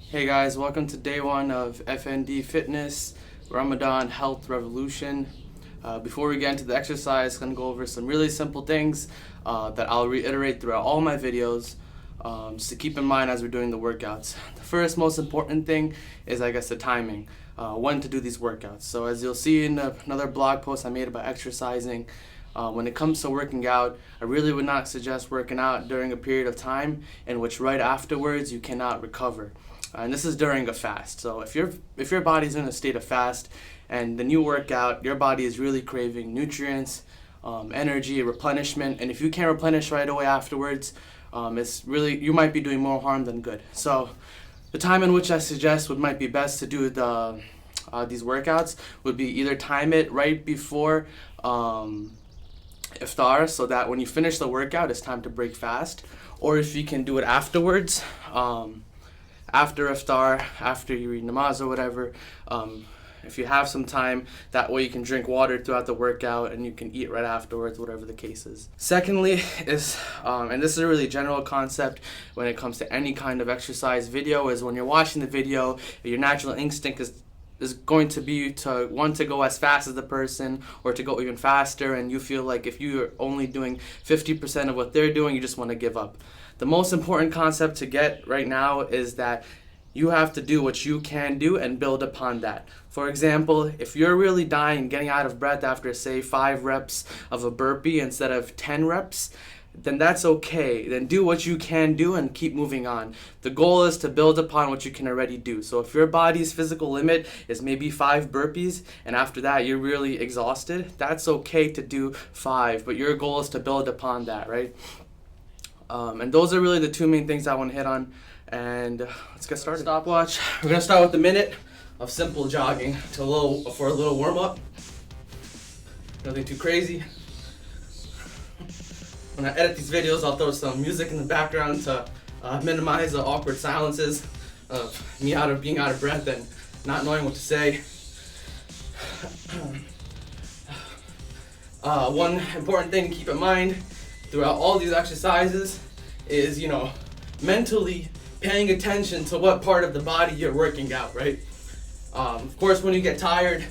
Hey guys, welcome to day one of FNDfitness, Ramadan Health Revolution. Before we get into the exercise, I'm going to go over some really simple things that I'll reiterate throughout all my videos just to keep in mind as we're doing the workouts. The first most important thing is, the timing, when to do these workouts. So as you'll see in another blog post I made about exercising, when it comes to working out, I really would not suggest working out during a period of time in which right afterwards you cannot recover. And this is during a fast. So if your body's in a state of fast and then you work out, your body is really craving nutrients, energy, replenishment, and if you can't replenish right away afterwards, you might be doing more harm than good. So the time in which I suggest might be best to do these workouts would be either time it right before iftar, so that when you finish the workout it's time to break fast, or if you can do it afterwards, after iftar, after you read namaz or whatever, if you have some time, that way you can drink water throughout the workout and you can eat right afterwards, whatever the case is. Secondly is, and this is a really general concept when it comes to any kind of exercise video, is when you're watching the video, your natural instinct is going to be to want to go as fast as the person or to go even faster, and you feel like if you're only doing 50% of what they're doing, you just want to give up. The most important concept to get right now is that you have to do what you can do and build upon that. For example, if you're really dying, getting out of breath after, say, 5 reps of a burpee instead of 10 reps, then that's okay. Then do what you can do and keep moving on. The goal is to build upon what you can already do. So if your body's physical limit is maybe 5 burpees and after that you're really exhausted, that's okay to do 5, but your goal is to build upon that, right? And those are really the two main things I want to hit on. And let's get started. Stopwatch. We're gonna start with a minute of simple jogging for a little warm up. Nothing too crazy. When I edit these videos, I'll throw some music in the background to minimize the awkward silences of me being out of breath and not knowing what to say. One important thing to keep in mind throughout all these exercises is, mentally paying attention to what part of the body you're working out, right? Of course, when you get tired,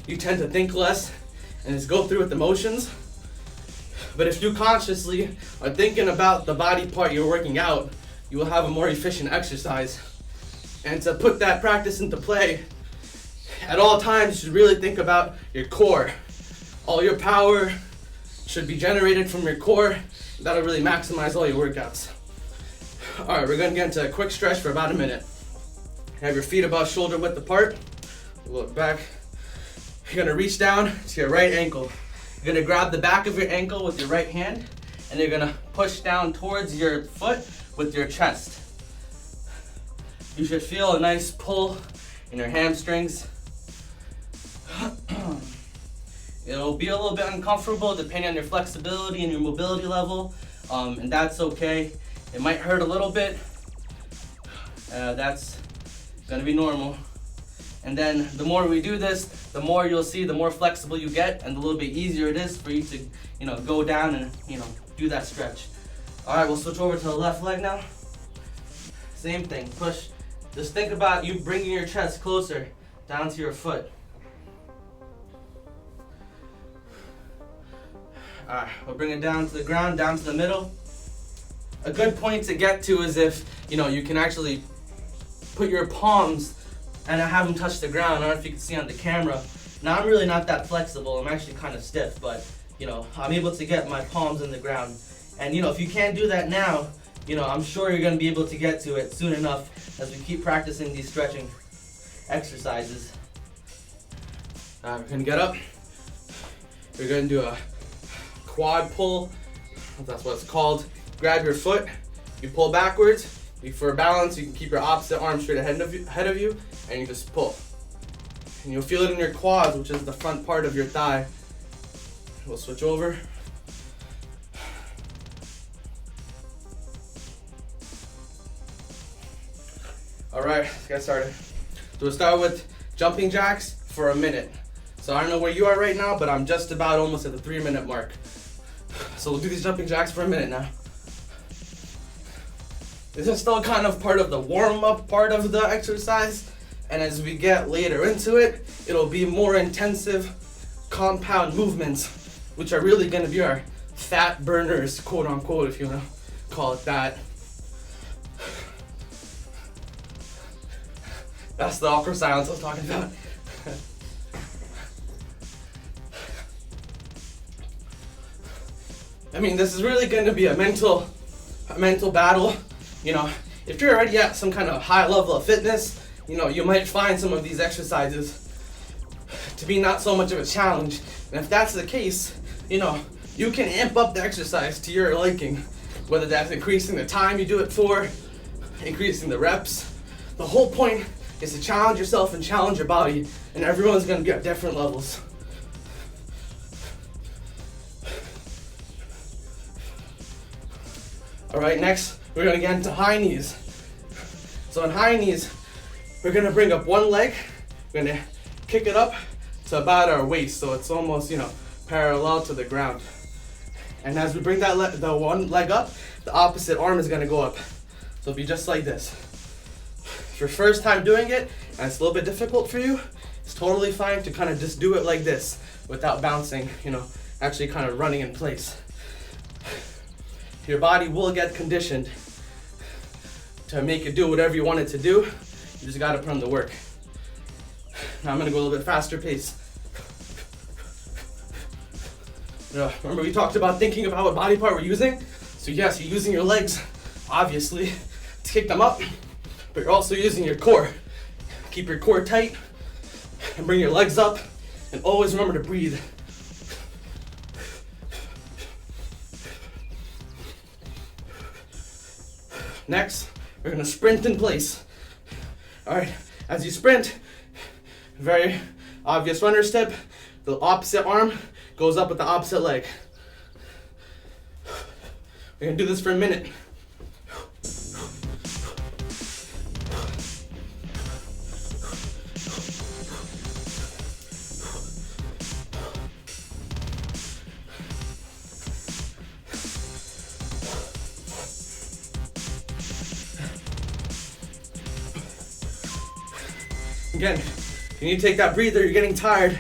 you tend to think less and just go through with the motions. But if you consciously are thinking about the body part you're working out, you will have a more efficient exercise. And to put that practice into play, at all times you should really think about your core. All your power should be generated from your core. That'll really maximize all your workouts. Alright, we're going to get into a quick stretch for about a minute. Have your feet above shoulder width apart. Look back. You're going to reach down to your right ankle. You're going to grab the back of your ankle with your right hand, and you're going to push down towards your foot with your chest. You should feel a nice pull in your hamstrings. It'll be a little bit uncomfortable depending on your flexibility and your mobility level, and that's okay. It might hurt a little bit. That's going to be normal. And then the more we do this, the more you'll see, the more flexible you get and a little bit easier it is for you to, go down and, do that stretch. All right, we'll switch over to the left leg now. Same thing, push. Just think about you bringing your chest closer down to your foot. All right, we'll bring it down to the ground, down to the middle. A good point to get to is if, you can actually put your palms and I have them touch the ground. I don't know if you can see on the camera. Now I'm really not that flexible. I'm actually kind of stiff, but I'm able to get my palms in the ground. And if you can't do that now, I'm sure you're going to be able to get to it soon enough as we keep practicing these stretching exercises. We're going to get up. We're going to do a quad pull, if that's what it's called. Grab your foot, you pull backwards. For balance, you can keep your opposite arm straight ahead of you, and you just pull. And you'll feel it in your quads, which is the front part of your thigh. We'll switch over. All right, let's get started. So we'll start with jumping jacks for a minute. So I don't know where you are right now, but I'm just about almost at the 3-minute mark. So we'll do these jumping jacks for a minute now. This is still kind of part of the warm-up part of the exercise, and as we get later into it, it'll be more intensive compound movements, which are really going to be our fat burners, quote unquote, if you want to call it that. That's the awkward silence I was talking about. I mean, this is really going to be a mental battle. You know, if you're already at some kind of high level of fitness, you know, you might find some of these exercises to be not so much of a challenge. And if that's the case, you know, you can amp up the exercise to your liking, whether that's increasing the time you do it for, increasing the reps. The whole point is to challenge yourself and challenge your body, and everyone's going to be at different levels. All right, next we're going to get into high knees. So in high knees, we're going to bring up one leg, we're going to kick it up to about our waist, so it's almost, you know, parallel to the ground. And as we bring that the one leg up, the opposite arm is going to go up. So it'll be just like this. If your first time doing it and it's a little bit difficult for you, it's totally fine to kind of just do it like this without bouncing, you know, actually kind of running in place. Your body will get conditioned to make it do whatever you want it to do. You just got to put in the work. Now I'm going to go a little bit faster pace. Remember we talked about thinking about what body part we're using? So yes, you're using your legs, obviously, to kick them up, but you're also using your core. Keep your core tight and bring your legs up, and always remember to breathe. Next, we're gonna sprint in place. All right, as you sprint, very obvious runner step, the opposite arm goes up with the opposite leg. We're gonna do this for a minute. Again, if you need to take that breather, you're getting tired,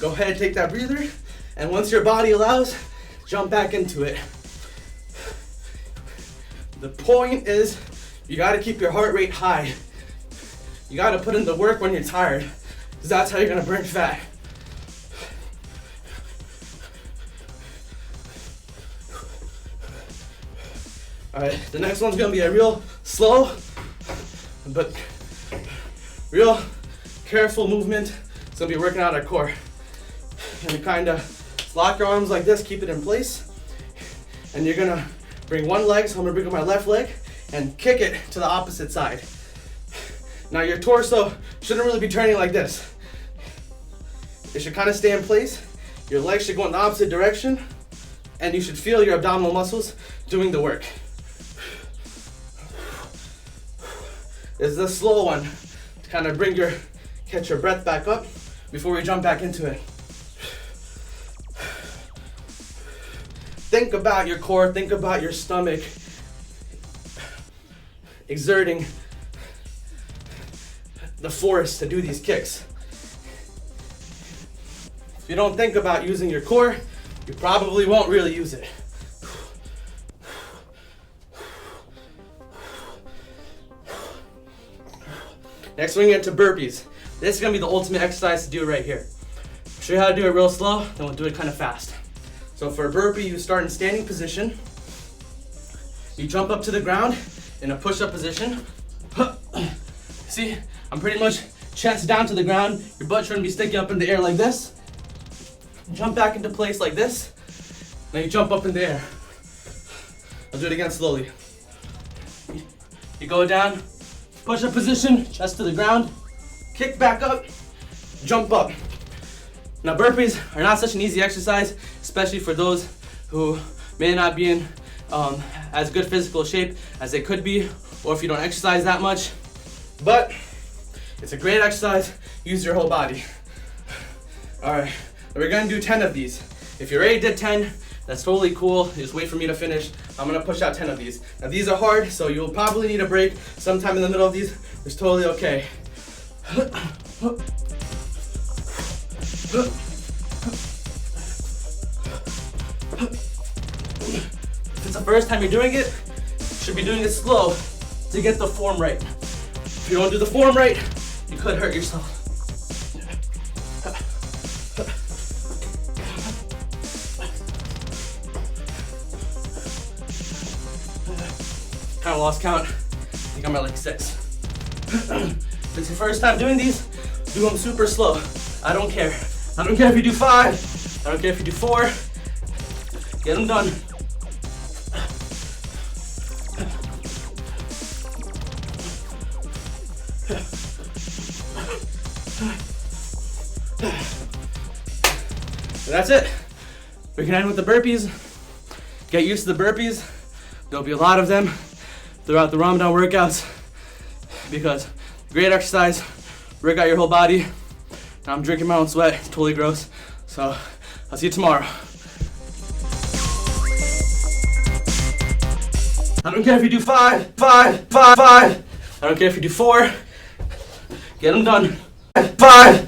go ahead and take that breather, and once your body allows, jump back into it. The point is, you gotta keep your heart rate high. You gotta put in the work when you're tired, because that's how you're gonna burn fat. All right, the next one's gonna be a real slow, but real careful movement. It's gonna be working out our core. And you kind of lock your arms like this, keep it in place. And you're gonna bring one leg, so I'm gonna bring up my left leg and kick it to the opposite side. Now your torso shouldn't really be turning like this. It should kind of stay in place. Your legs should go in the opposite direction, and you should feel your abdominal muscles doing the work. This is a slow one to kind of catch your breath back up before we jump back into it. Think about your core, think about your stomach exerting the force to do these kicks. If you don't think about using your core, you probably won't really use it. Next, we're gonna get to burpees. This is gonna be the ultimate exercise to do right here. I'll show you how to do it real slow, then we'll do it kind of fast. So for a burpee, you start in standing position. You jump up to the ground in a push-up position. See, I'm pretty much chest down to the ground. Your butt shouldn't be sticking up in the air like this. Jump back into place like this. Now you jump up in the air. I'll do it again slowly. You go down, push-up position, chest to the ground, kick back up, jump up. Now burpees are not such an easy exercise, especially for those who may not be in as good physical shape as they could be, or if you don't exercise that much. But it's a great exercise, use your whole body. All right, we're gonna do 10 of these. If you already did 10, that's totally cool. Just wait for me to finish. I'm gonna push out 10 of these. Now these are hard, so you'll probably need a break sometime in the middle of these. It's totally okay. If it's the first time you're doing it, you should be doing it slow to get the form right. If you don't do the form right, you could hurt yourself. Kind of lost count. I think I'm at like 6. If it's your first time doing these, do them super slow. I don't care. I don't care if you do 5. I don't care if you do 4. Get them done. And that's it. We can end with the burpees. Get used to the burpees. There'll be a lot of them throughout the Ramadan workouts because great exercise, work out your whole body. Now I'm drinking my own sweat, it's totally gross. So I'll see you tomorrow. I don't care if you do 5. I don't care if you do 4. Get them done. 5.